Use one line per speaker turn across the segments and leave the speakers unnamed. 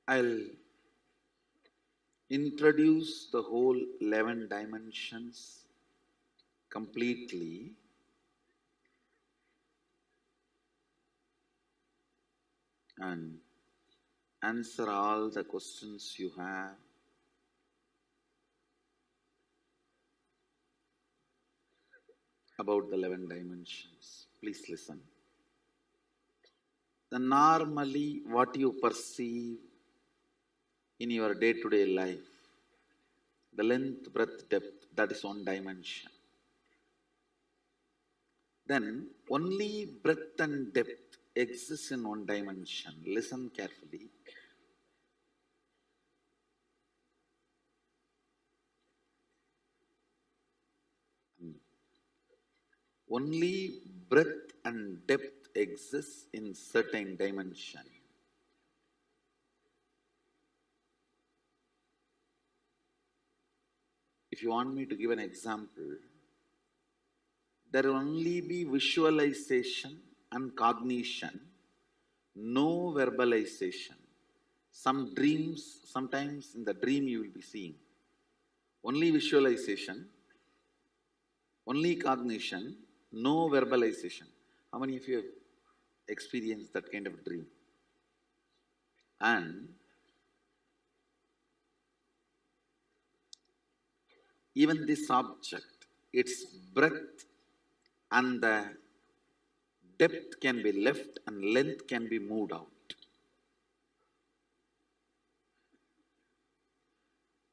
I'll introduce the whole 11 dimensions completely and answer all the questions you have about the 11 dimensions. Please listen. The normally what you perceive in your day-to-day life, the length, breadth, depth, that is one dimension. Then only breadth and depth exists in one dimension. Listen carefully. Only breadth and depth exists in certain dimension. If you want me to give an example, there will only be visualization and cognition, no verbalization. Some dreams, sometimes in the dream you will be seeing. Only visualization, only cognition, no verbalization. How many of you have experienced that kind of dream? And even this object, its breadth and the depth can be left and length can be moved out.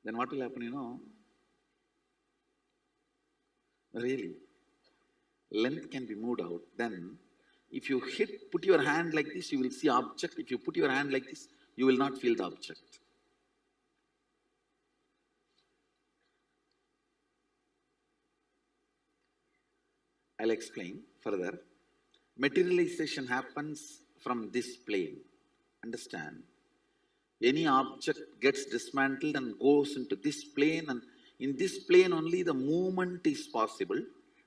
Then what will happen, you know? Really, length can be moved out. Then if you put your hand like this, you will see object. If you put your hand like this, you will not feel the object. I'll explain further. Materialization happens from this plane. Understand? Any object gets dismantled and goes into this plane, and in this plane only the movement is possible.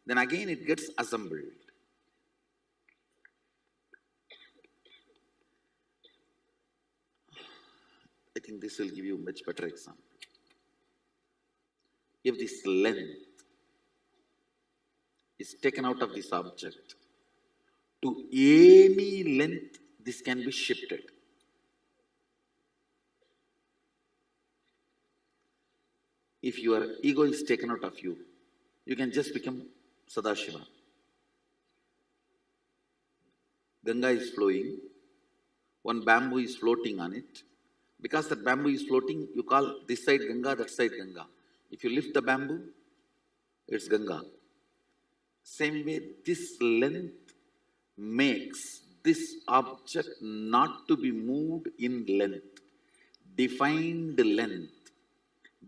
Then again it gets assembled. I think this will give you a much better example. If this length is taken out of this object, to any length this can be shifted. If your ego is taken out of you, you can just become Sadashiva. Ganga is flowing, one bamboo is floating on it. Because that bamboo is floating, you call this side Ganga, that side Ganga. If you lift the bamboo, it's Ganga. Same way, this length makes this object not to be moved in length. Defined length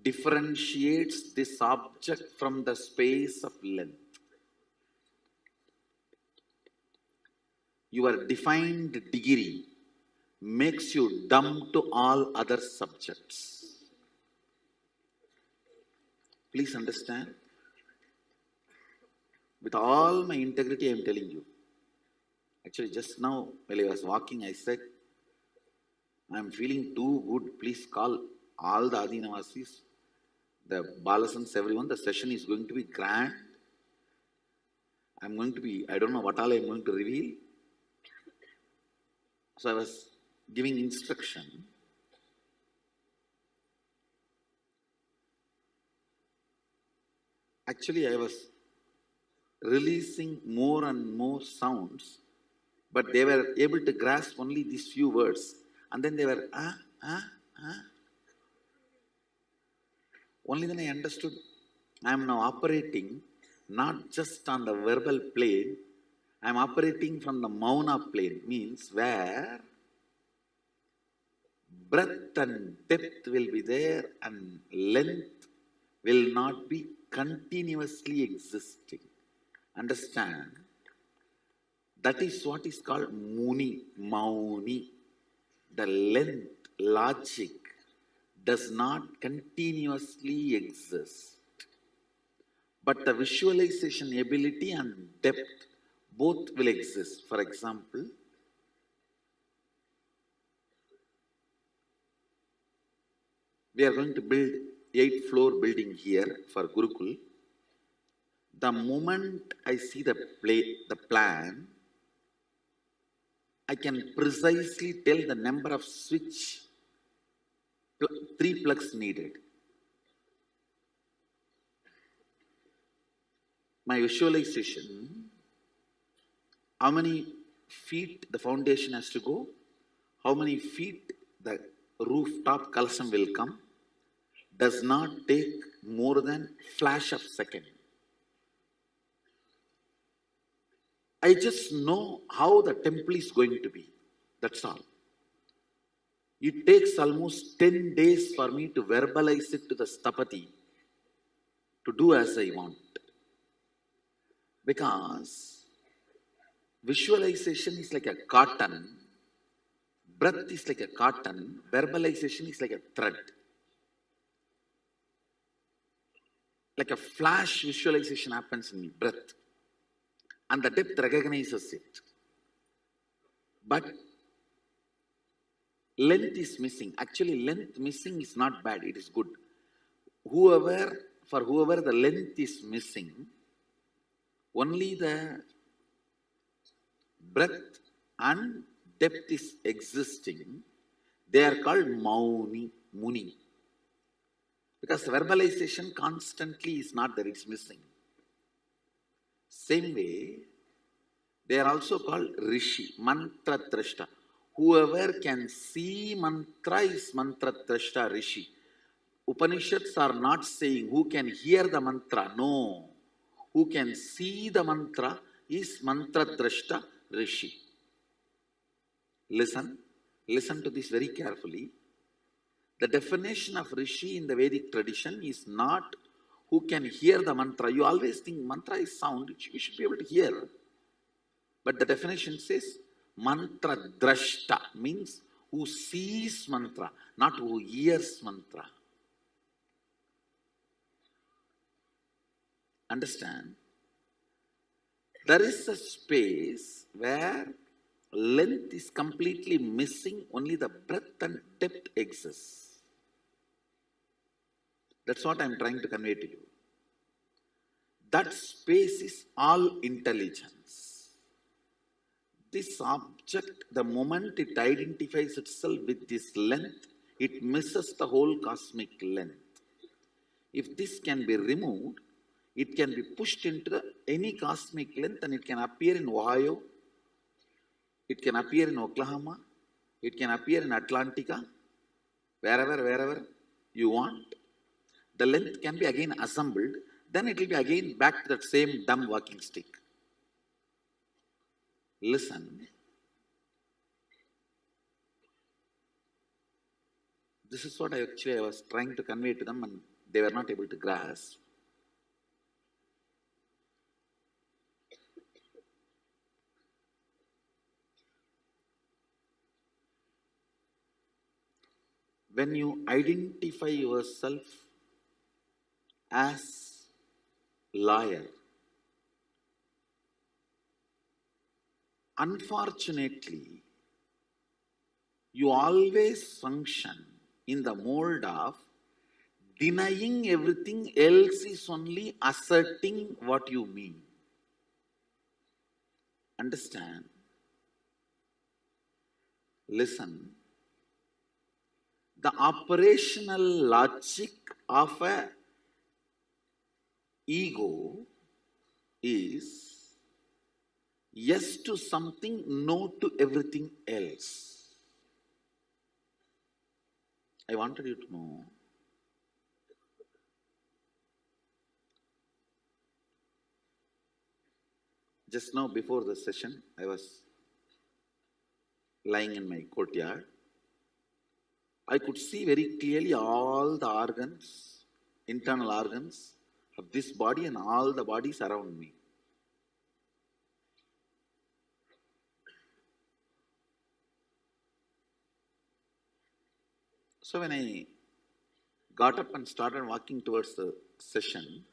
differentiates this object from the space of length. Your defined degree makes you dumb to all other subjects. Please understand. With all my integrity, I am telling you. Actually, just now, while I was walking, I said, I am feeling too good. Please call all the Adinavasis, the Balasans, everyone. The session is going to be grand. I'm going to be, I don't know what all I'm going to reveal. So I was giving instruction. Actually, I was releasing more and more sounds, but they were able to grasp only these few words. And then they were, Only then I understood I am now operating not just on the verbal plane, I am operating from the Mauna plane, means where breadth and depth will be there and length will not be continuously existing. Understand? That is what is called Muni, Mauni. The length, logic does not continuously exist. But the visualization ability and depth both will exist. For example, We are going to build 8-floor building here for Gurukul. The moment I see the plan, I can precisely tell the number of switch, 3 plugs needed. My visualization, how many feet the foundation has to go, how many feet the rooftop column will come, does not take more than flash of second. I just know how the temple is going to be. That's all. It takes almost 10 days for me to verbalize it to the Sthapati to do as I want. Because visualization is like a cotton, breath is like a cotton, verbalization is like a thread. Like a flash visualization happens in me, breath. And the depth recognizes it. But length is missing. Actually, length missing is not bad, it is good. For whoever the length is missing, only the breadth and depth is existing, they are called Muni. Because verbalization constantly is not there, it's missing. Same way, they are also called Rishi, Mantra Trashta. Whoever can see mantra is Mantra Trashta, Rishi. Upanishads are not saying who can hear the mantra, no. Who can see the mantra is Mantra Drashta, Rishi. Listen to this very carefully. The definition of Rishi in the Vedic tradition is not who can hear the mantra. You always think mantra is sound, you should be able to hear. But the definition says Mantra Drashta, means who sees mantra, not who hears mantra. Understand? There is a space where length is completely missing, only the breadth and depth exists. That's what I'm trying to convey to you. That space is all intelligence. This object, the moment it identifies itself with this length, it misses the whole cosmic length. If this can be removed, it can be pushed into any cosmic length and it can appear in Ohio, it can appear in Oklahoma, it can appear in Atlantica, wherever you want. The length can be again assembled, then it will be again back to that same dumb walking stick. Listen. This is what I was trying to convey to them and they were not able to grasp. When you identify yourself as liar, unfortunately, you always function in the mold of denying everything else is only asserting what you mean. Understand? Listen. The operational logic of a ego is yes to something, no to everything else. I wanted you to know just now before the session, I was lying in my courtyard. I could see very clearly all the organs, internal organs of this body and all the bodies around me. So when I got up and started walking towards the session,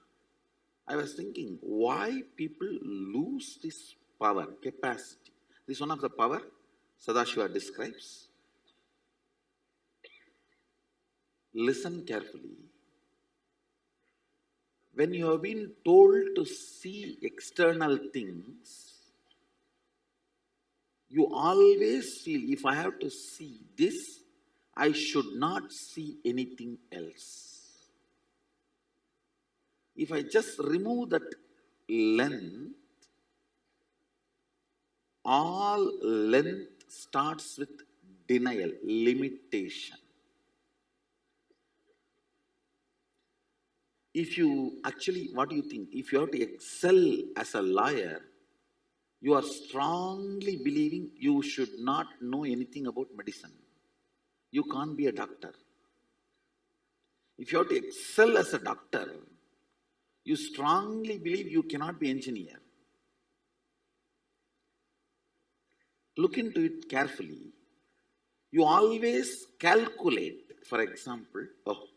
I was thinking why people lose this power, capacity. This is one of the power Sadashiva describes. Listen carefully. When you have been told to see external things, you always feel, if I have to see this, I should not see anything else. If I just remove that length, all length starts with denial, limitation. If you actually, what do you think? If you have to excel as a lawyer, you are strongly believing you should not know anything about medicine. You can't be a doctor. If you have to excel as a doctor, you strongly believe you cannot be engineer. Look into it carefully. You always calculate, for example, oh,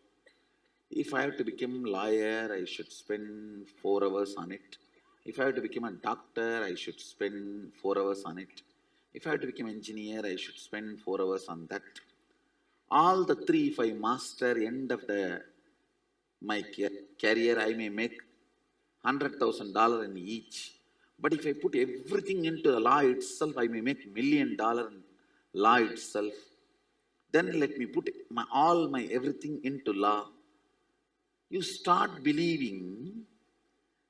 if I have to become a lawyer, I should spend 4 hours on it. If I have to become a doctor, I should spend 4 hours on it. If I have to become an engineer, I should spend 4 hours on that. All the three, if I master, end of my career, I may make $100,000 in each. But if I put everything into the law itself, I may make $1 million in law itself. Then let me put all my everything into law. You start believing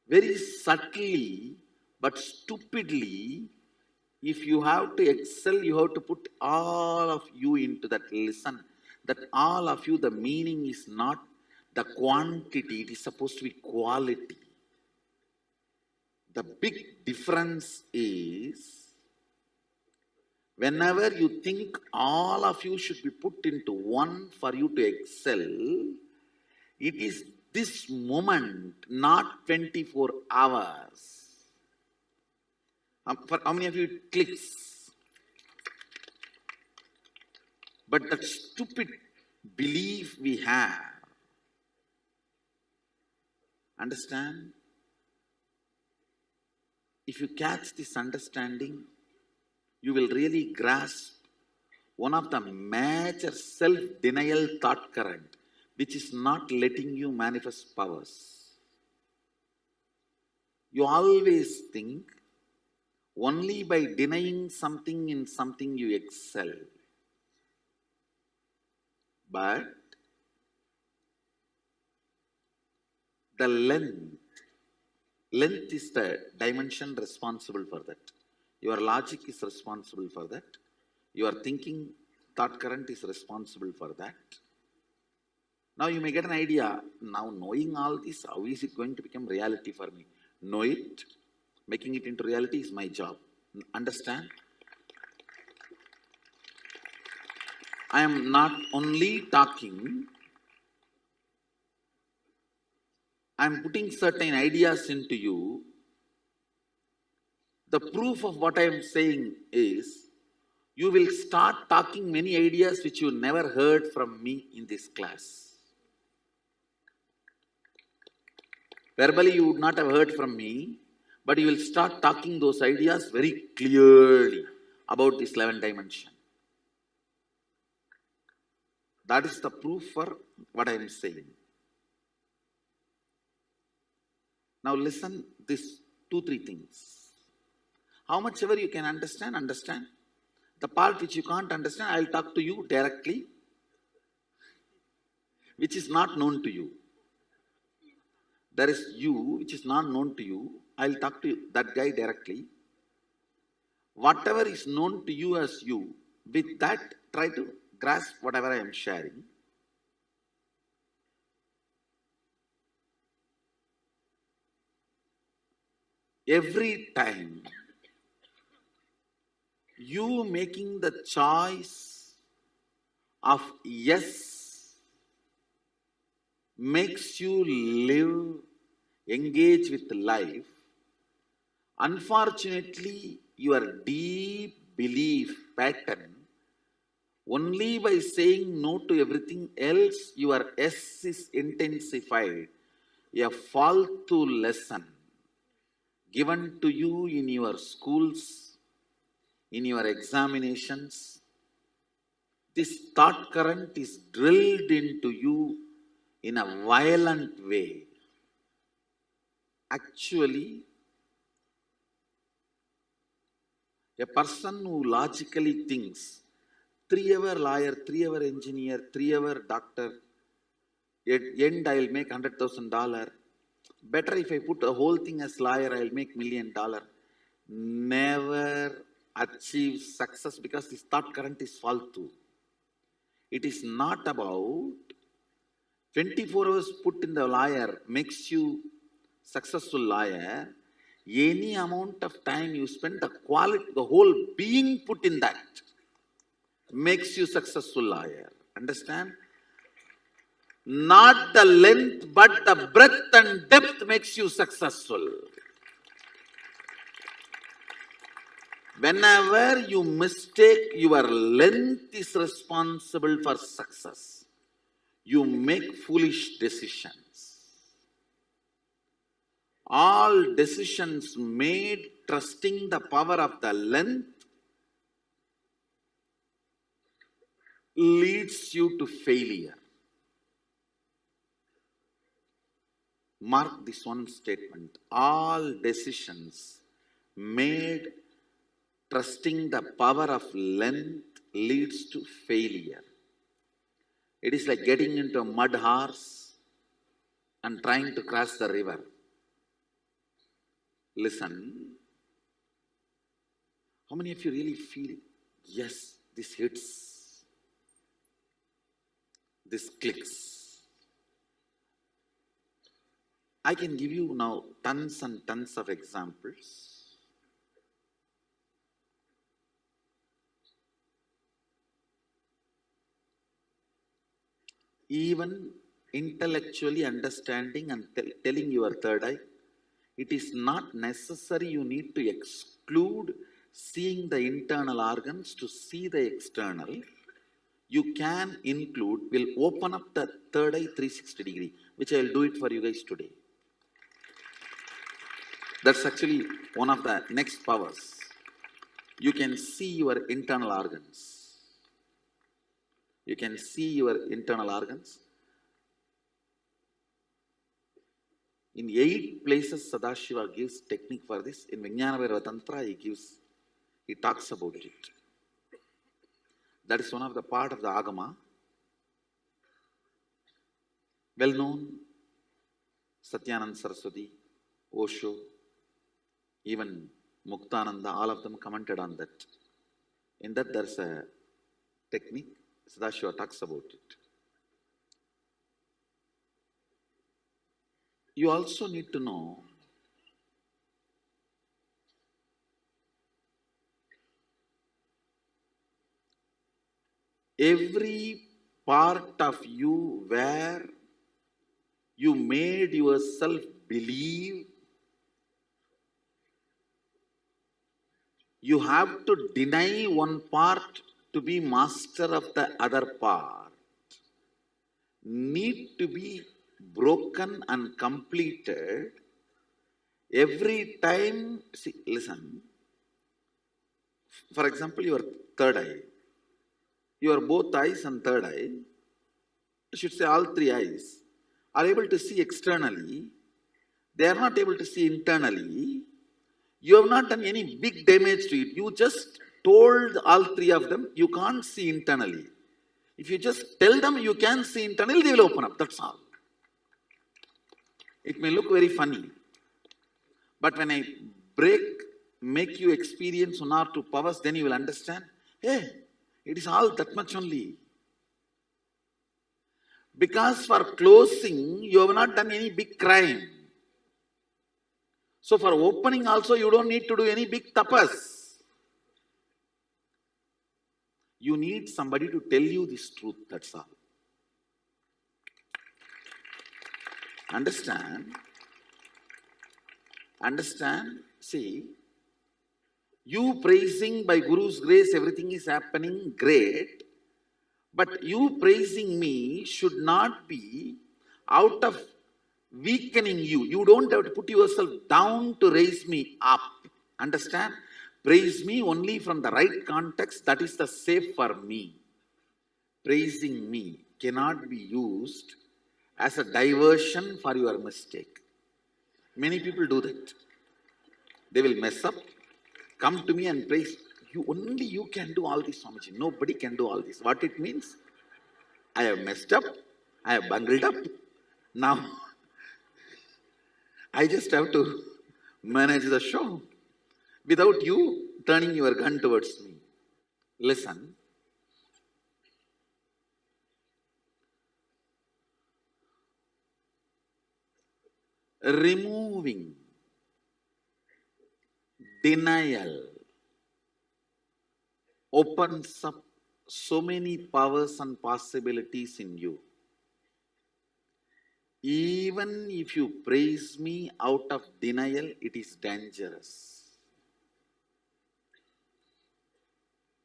very subtly but stupidly, if you have to excel, you have to put all of you into that lesson. That all of you, the meaning is not the quantity, it is supposed to be quality. The big difference is, whenever you think all of you should be put into one for you to excel, it is this moment, not 24 hours. For how many of you it clicks? But that stupid belief we have, understand? If you catch this understanding, you will really grasp one of the major self-denial thought current, which is not letting you manifest powers. You always think only by denying something in something you excel. But the length is the dimension responsible for that. Your logic is responsible for that. Your thinking, thought current is responsible for that. Now you may get an idea, now knowing all this, how is it going to become reality for me? Know it, making it into reality is my job. Understand? I am not only talking, I am putting certain ideas into you. The proof of what I am saying is, you will start talking many ideas which you never heard from me in this class. Verbally you would not have heard from me, but you will start talking those ideas very clearly about this 11th dimension. That is the proof for what I am saying. Now listen, these 2-3 things. How much ever you can understand, understand. The part which you can't understand, I will talk to you directly, which is not known to you. There is you, which is not known to you. I will talk to that guy directly. Whatever is known to you as you, with that, try to grasp whatever I am sharing. Every time you making the choice of yes makes you live, engage with life. Unfortunately, your deep belief pattern, only by saying no to everything else, your yes is intensified. A faltu lesson given to you in your schools, in your examinations. this thought current is drilled into you in a violent way. Actually, a person who logically thinks, 3-hour lawyer, 3-hour engineer, 3-hour doctor, at end I'll make $100,000. Better if I put a whole thing as lawyer, I'll make $1 million. Never achieve success because this thought current is faltu. It is not about 24 hours put in the lawyer makes you successful lawyer. Any amount of time you spend, the quality, the whole being put in that makes you successful lawyer. Understand? Not the length, but the breadth and depth makes you successful. Whenever you mistake, your length is responsible for success. You make foolish decisions. All decisions made trusting the power of the length leads you to failure. Mark this one statement. All decisions made trusting the power of length leads to failure. It is like getting into a mud horse and trying to cross the river. Listen. How many of you really feel, yes, this hits, this clicks? I can give you now tons and tons of examples. Even intellectually understanding and telling your third eye, it is not necessary you need to exclude seeing the internal organs to see the external. You can include, will open up the third eye 360 degree, which I will do it for you guys today. That's actually one of the next powers. You can see your internal organs. You can see your internal organs. In 8 places, Sadashiva gives technique for this. In Vijnana Bhairava Tantra, he talks about it. That is one of the part of the Agama. Well known, Satyananda Saraswati, Osho, even Muktananda, all of them commented on that. In that there is a technique, Sadashiva talks about it. You also need to know every part of you where you made yourself believe, you have to deny one part to be master of the other part, need to be broken and completed every time. See, listen. For example, your third eye. Your both eyes and third eye, I should say all 3 eyes, are able to see externally. They are not able to see internally. You have not done any big damage to it. You just told all 3 of them, you can't see internally. If you just tell them you can see internally, they will open up. That's all. It may look very funny. But when I make you experience 1 or 2 powers, then you will understand, hey, it is all that much only. Because for closing, you have not done any big crime. So for opening also, you don't need to do any big tapas. You need somebody to tell you this truth, that's all. Understand? Understand? See, you praising by Guru's grace, everything is happening, great. But you praising me should not be out of weakening you. You don't have to put yourself down to raise me up. Understand? Praise me only from the right context, that is the safe for me. praising me cannot be used as a diversion for your mistake. Many people do that. They will mess up, come to me and praise. Only you can do all this, Swamiji. Nobody can do all this. What it means? I have messed up. I have bungled up. Now, I just have to manage the show without you turning your gun towards me. Listen. Removing denial opens up so many powers and possibilities in you. Even if you praise me out of denial, it is dangerous.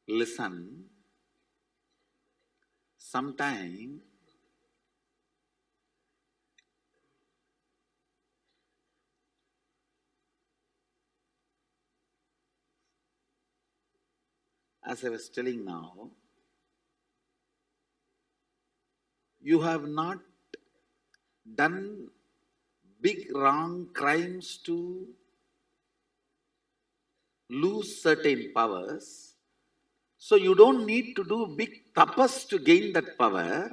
Listen, sometime as I was telling now, you have not done big wrong crimes to lose certain powers. So you don't need to do big tapas to gain that power.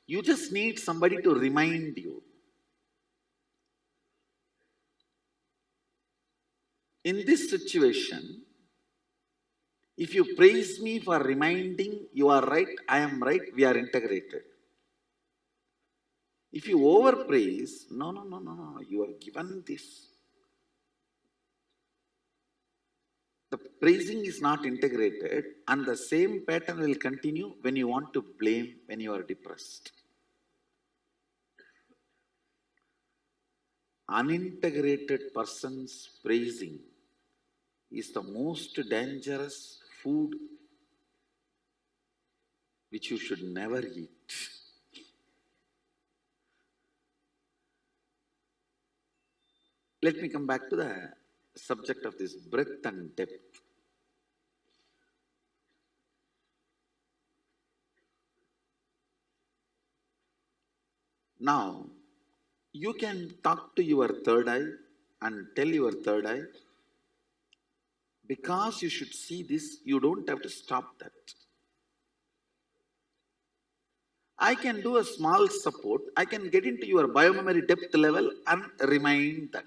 You just need somebody to remind you. In this situation, if you praise me for reminding you are right, I am right, we are integrated. If you overpraise, no, you have given this. The praising is not integrated, and the same pattern will continue when you want to blame, when you are depressed. Unintegrated person's praising is the most dangerous food which you should never eat. Let me come back to the subject of this breadth and depth. Now, you can talk to your third eye and tell your third eye, because you should see this, you don't have to stop that. I can do a small support. I can get into your biomemory depth level and remind that.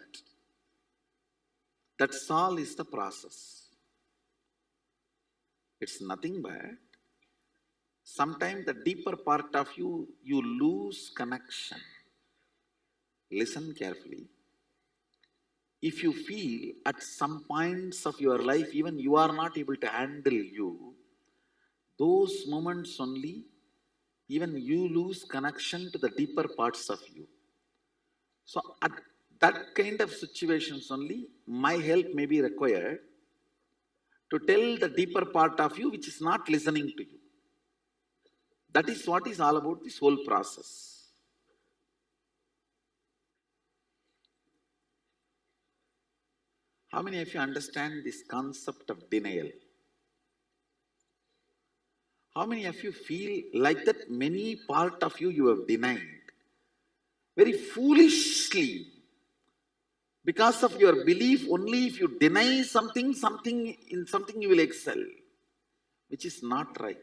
That's all is the process. It's nothing bad. Sometimes the deeper part of you, you lose connection. Listen carefully. If you feel at some points of your life, even you are not able to handle you, those moments only, even you lose connection to the deeper parts of you. So at that kind of situations only, my help may be required to tell the deeper part of you which is not listening to you. That is what is all about this whole process. How many of you understand this concept of denial? How many of you feel like that many part of you have denied? Very foolishly. Because of your belief, only if you deny something you will excel. Which is not right.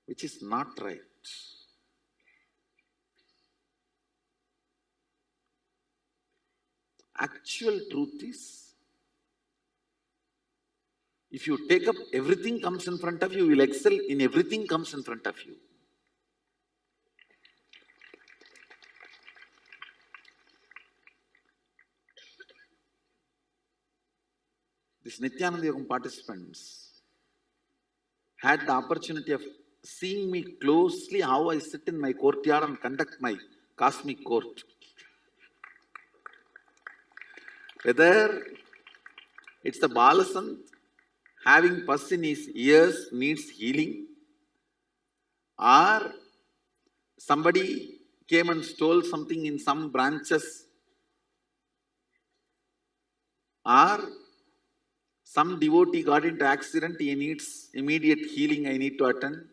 Which is not right. Actual truth is, if you take up everything comes in front of you, you will excel in everything comes in front of you. These Nityananda Yogam participants had the opportunity of seeing me closely, how I sit in my courtyard and conduct my cosmic court. Whether it's the Balasant having pus in his ears needs healing, or somebody came and stole something in some branches, or Some devotee got into accident, he needs immediate healing, I need to attend.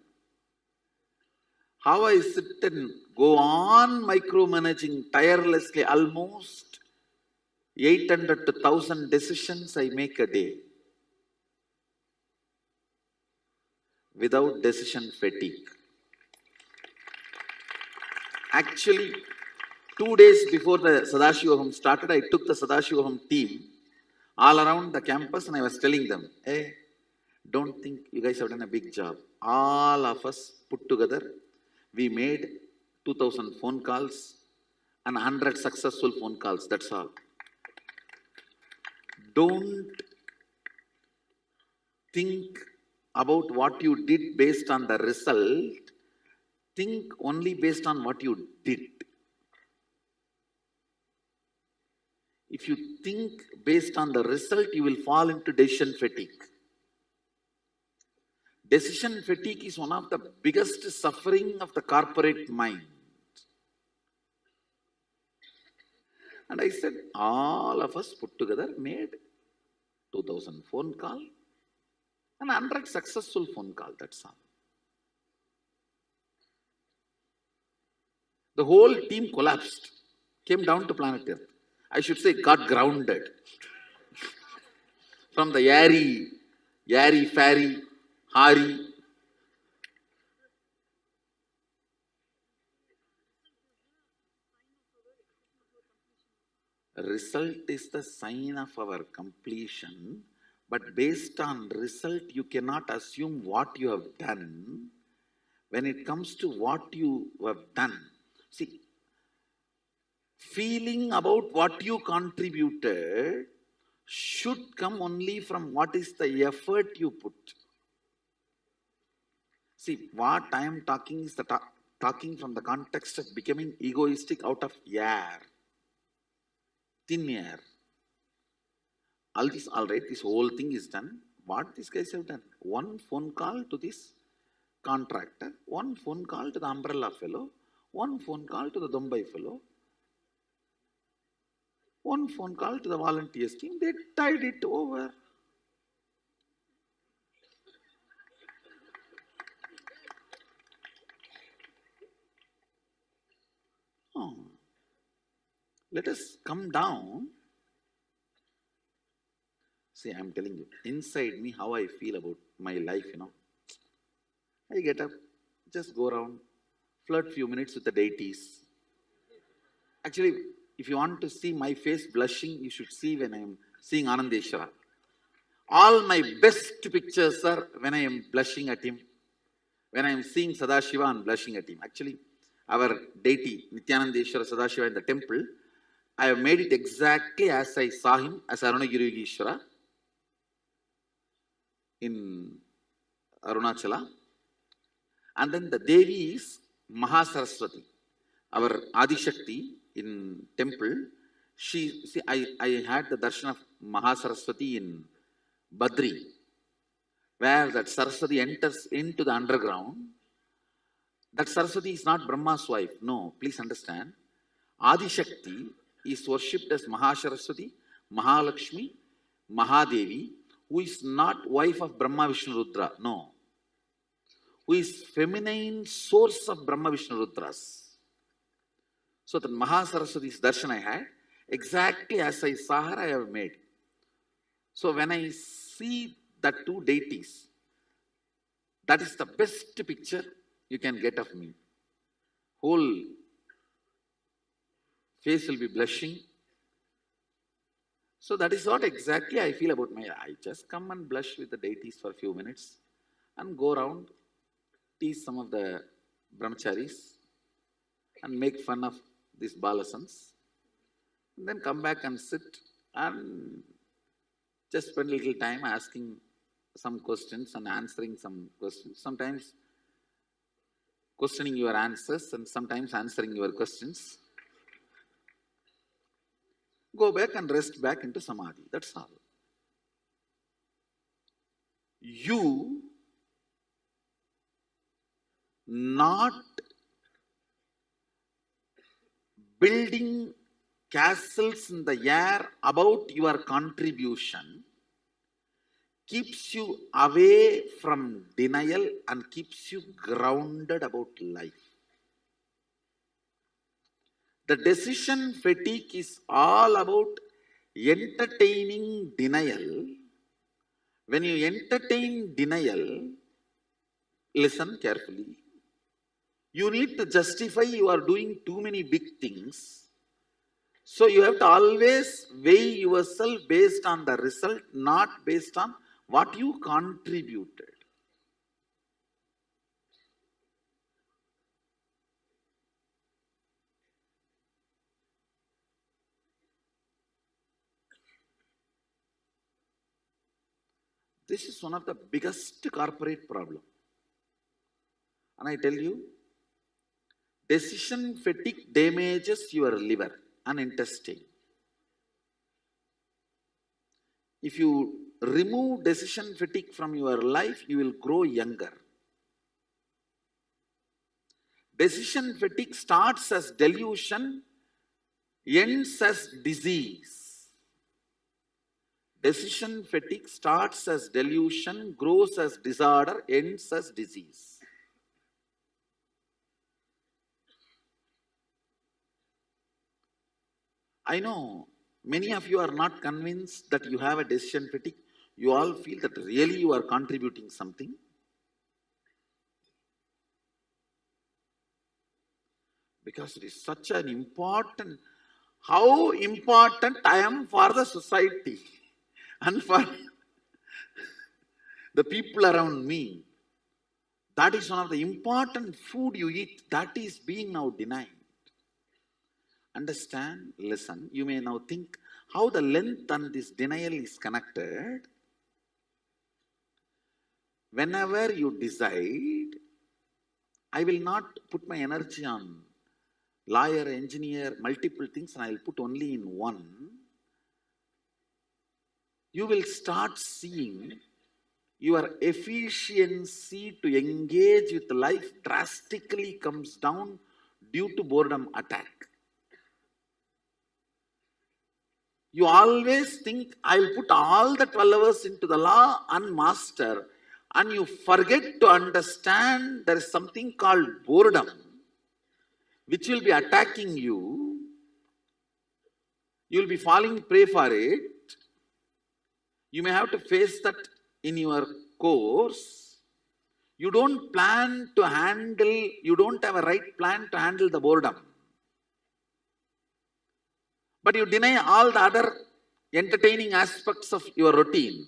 How I sit and go on micromanaging tirelessly, almost 800 to 1000 decisions I make a day without decision fatigue. Actually, 2 days before the Sadashivaham started, I took the Sadashivaham team all around the campus and I was telling them, hey, don't think you guys have done a big job. All of us put together, we made 2000 phone calls and 100 successful phone calls, that's all. Don't think about what you did based on the result. Think only based on what you did. If you think based on the result, you will fall into decision fatigue. Decision fatigue is one of the biggest suffering of the corporate mind. And I said, all of us put together made 2000 phone call and 100 successful phone call, that's all. The whole team collapsed, came down to planet Earth. I should say got grounded. From the Yari, Fairy, Hari. Result is the sign of our completion, but based on result, you cannot assume what you have done. When it comes to what you have done, see, feeling about what you contributed should come only from what is the effort you put. See, what I am talking is talking from the context of becoming egoistic out of air, thin air. All right, this whole thing is done. What these guys have done? One phone call to this contractor, one phone call to the umbrella fellow, one phone call to the Dumbai fellow, one phone call to the volunteers team, they tied it over. Oh. Let us come down. See, I am telling you, inside me, how I feel about my life, I get up, just go around, flirt few minutes with the deities. Actually, if you want to see my face blushing, you should see when I am seeing Anandeshwara. All my best pictures are when I am blushing at him. When I am seeing Sadashiva and blushing at him. Actually, our deity, Nityanandeshwara Sadashiva in the temple, I have made it exactly as I saw him, as Arunagiri Yogeshwara in Arunachala. And then the Devi is Mahasaraswati, our Adishakti in temple. I had the darshan of Mahasaraswati in Badri, where that Saraswati enters into the underground. That Saraswati is not Brahma's wife. No, please understand. Adishakti is worshipped as Mahasaraswati, Mahalakshmi, Mahadevi, who is not wife of Brahma, Vishnu, Rudra. No. Who is feminine source of Brahma, Vishnu, Rudras. So the Mahasaraswati's darshan I had, exactly as I saw her, I have made. So when I see the two deities, that is the best picture you can get of me. Whole face will be blushing. So that is what exactly I feel about I just come and blush with the deities for a few minutes and go around, tease some of the brahmacharis and make fun of these balasans. And then come back and sit and just spend a little time asking some questions and answering some questions. Sometimes questioning your answers and sometimes answering your questions. Go back and rest back into samadhi. That's all. You not building castles in the air about your contribution keeps you away from denial and keeps you grounded about life. The decision fatigue is all about entertaining denial. When you entertain denial, listen carefully. You need to justify you are doing too many big things. So you have to always weigh yourself based on the result, not based on what you contributed. This is one of the biggest corporate problem. And I tell you, decision fatigue damages your liver and intestine. If you remove decision fatigue from your life, you will grow younger. Decision fatigue starts as delusion, ends as disease. Decision fatigue starts as delusion, grows as disorder, ends as disease. I know many of you are not convinced that you have a decision fatigue. You all feel that really you are contributing something. Because it is such an important, how important I am for the society and for the people around me. That is one of the important food you eat. That is being now denied. Understand, listen, you may now think how the length and this denial is connected. Whenever you decide, I will not put my energy on lawyer, engineer, multiple things, and I will put only in one. You will start seeing your efficiency to engage with life drastically comes down due to boredom attack. You always think, I will put all the 12 hours into the law and master, and you forget to understand there is something called boredom, which will be attacking you. You will be falling prey for it. You may have to face that in your course. You don't plan to handle, you don't have a right plan to handle the boredom. But you deny all the other entertaining aspects of your routine.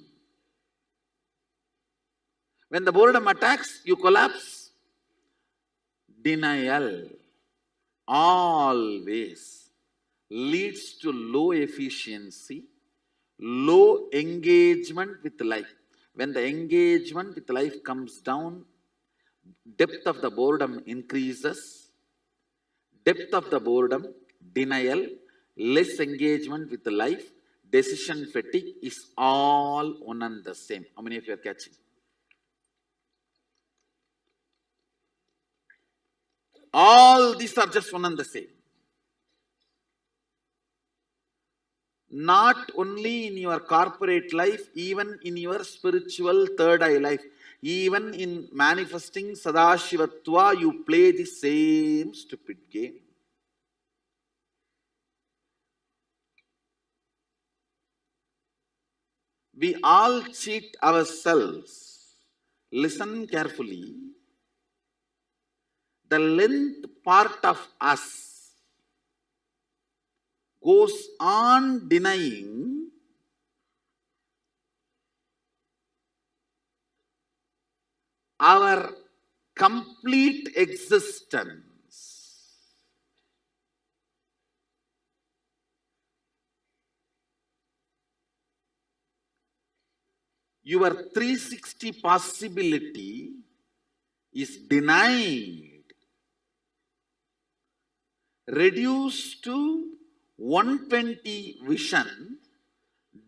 When the boredom attacks, you collapse. Denial always leads to low efficiency, low engagement with life. When the engagement with life comes down, depth of the boredom increases. Depth of the boredom, denial, less engagement with life, decision fatigue is all one and the same. How many of you are catching? All these are just one and the same. Not only in your corporate life, even in your spiritual third eye life, even in manifesting Sadashivatva, you play the same stupid game. We all cheat ourselves. Listen carefully. The length part of us goes on denying our complete existence. Your 360 possibility is denied, reduced to 120 vision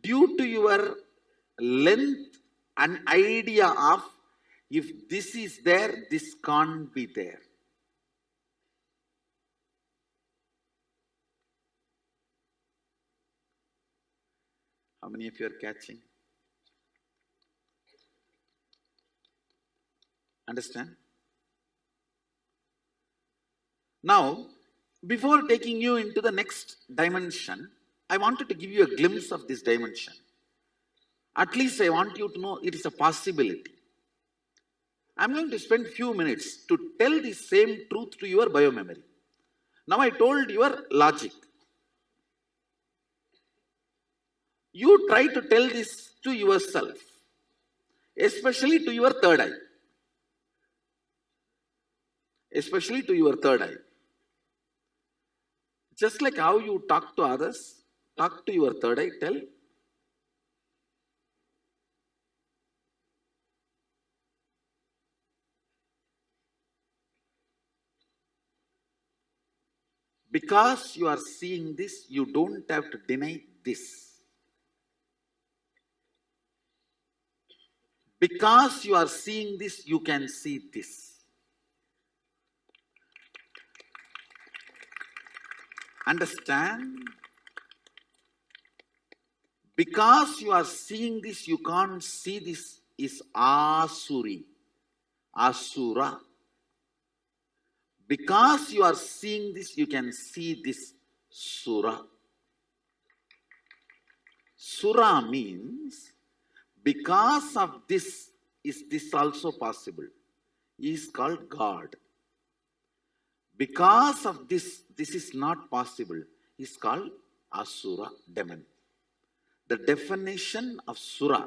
due to your length and idea of if this is there, this can't be there. How many of you are catching? Understand? Now, before taking you into the next dimension, I wanted to give you a glimpse of this dimension. At least I want you to know it is a possibility. I'm going to spend few minutes to tell the same truth to your biomemory. Now I told your logic. You try to tell this to yourself, especially to your third eye. Especially to your third eye. Just like how you talk to others, talk to your third eye, tell. Because you are seeing this, you don't have to deny this. Because you are seeing this, you can see this. Understand? Because you are seeing this, you can't see this is Asuri. Asura. Because you are seeing this, you can see this Sura. Sura means because of this is this also possible. He is called God. Because of this, this is not possible. He is called Asura, demon. The definition of Sura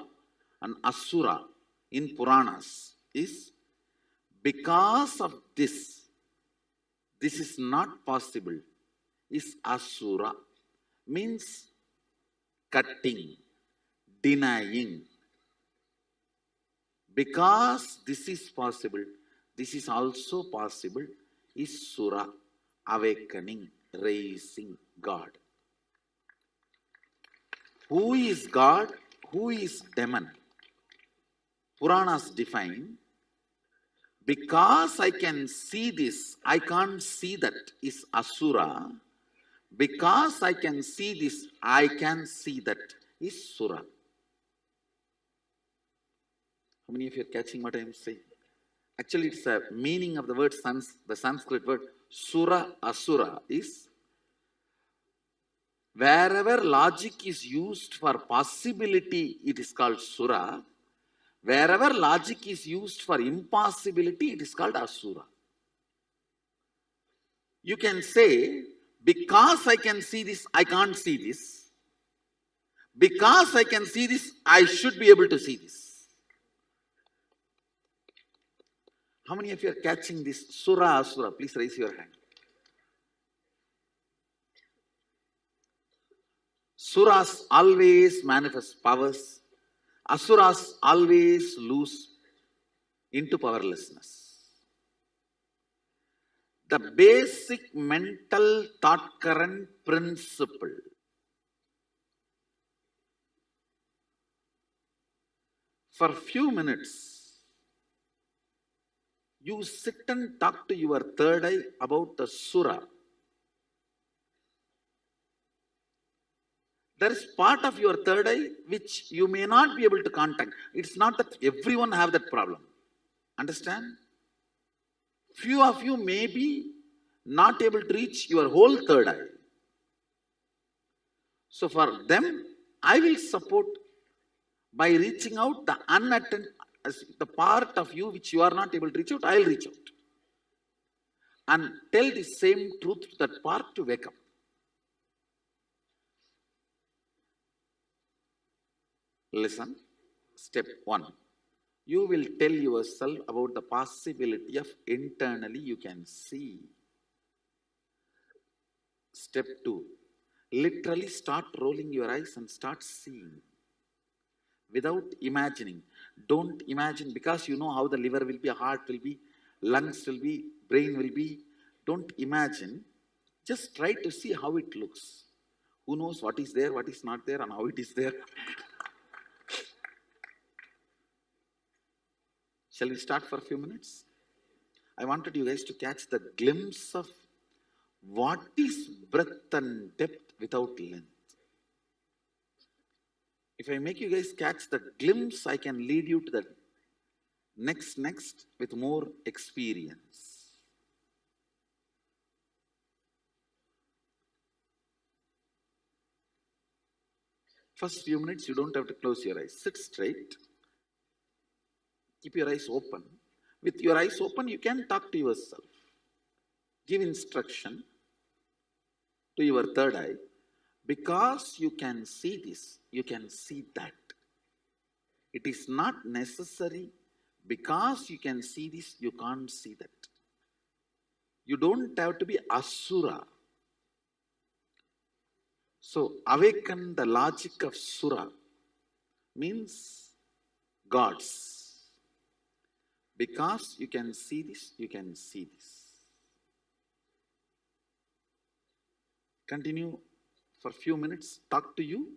and Asura in Puranas is because of this, this is not possible, is Asura, means cutting, denying. Because this is possible, this is also possible, is Sura, awakening, raising God. Who is God? Who is demon? Puranas define, because I can see this, I can't see that, is Asura. Because I can see this, I can see that, is Sura. How many of you are catching what I am saying? Actually, it's a meaning of the word, the Sanskrit word Sura, Asura is wherever logic is used for possibility, it is called Sura. Wherever logic is used for impossibility, it is called Asura. You can say, because I can see this, I can't see this. Because I can see this, I should be able to see this. How many of you are catching this Sura, Asura? Please raise your hand. Suras always manifest powers. Asuras always lose into powerlessness. The basic mental thought current principle. For a few minutes, you sit and talk to your third eye about the Sura. There is part of your third eye which you may not be able to contact. It's not that everyone have that problem. Understand? Few of you may be not able to reach your whole third eye. So for them, I will support by reaching out the unattended, the part of you which you are not able to reach out, I will reach out. And tell the same truth to that part to wake up. Listen, step 1. You will tell yourself about the possibility of internally you can see. Step 2. Literally start rolling your eyes and start seeing. Without imagining. Don't imagine, because you know how the liver will be, heart will be, lungs will be, brain will be. Don't imagine. Just try to see how it looks. Who knows what is there, what is not there, and how it is there. Shall we start for a few minutes? I wanted you guys to catch the glimpse of what is breadth and depth without length. If I make you guys catch the glimpse, I can lead you to the Next, with more experience. First few minutes, you don't have to close your eyes. Sit straight. Keep your eyes open. With your eyes open, you can talk to yourself. Give instruction to your third eye. Because you can see this, you can see that. It is not necessary because you can see this, you can't see that. You don't have to be asura. So, awaken the logic of sura means gods. Because you can see this, you can see this. Continue for a few minutes, talk to you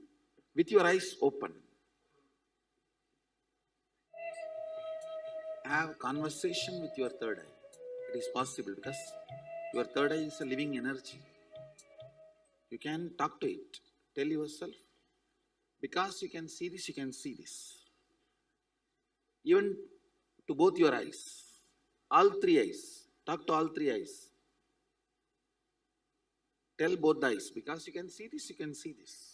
with your eyes open. Have conversation with your third eye. It is possible because your third eye is a living energy. You can talk to it. Tell yourself, because you can see this, you can see this. Even to both your eyes, all three eyes. Talk to all three eyes. Tell both the eyes, because you can see this, you can see this.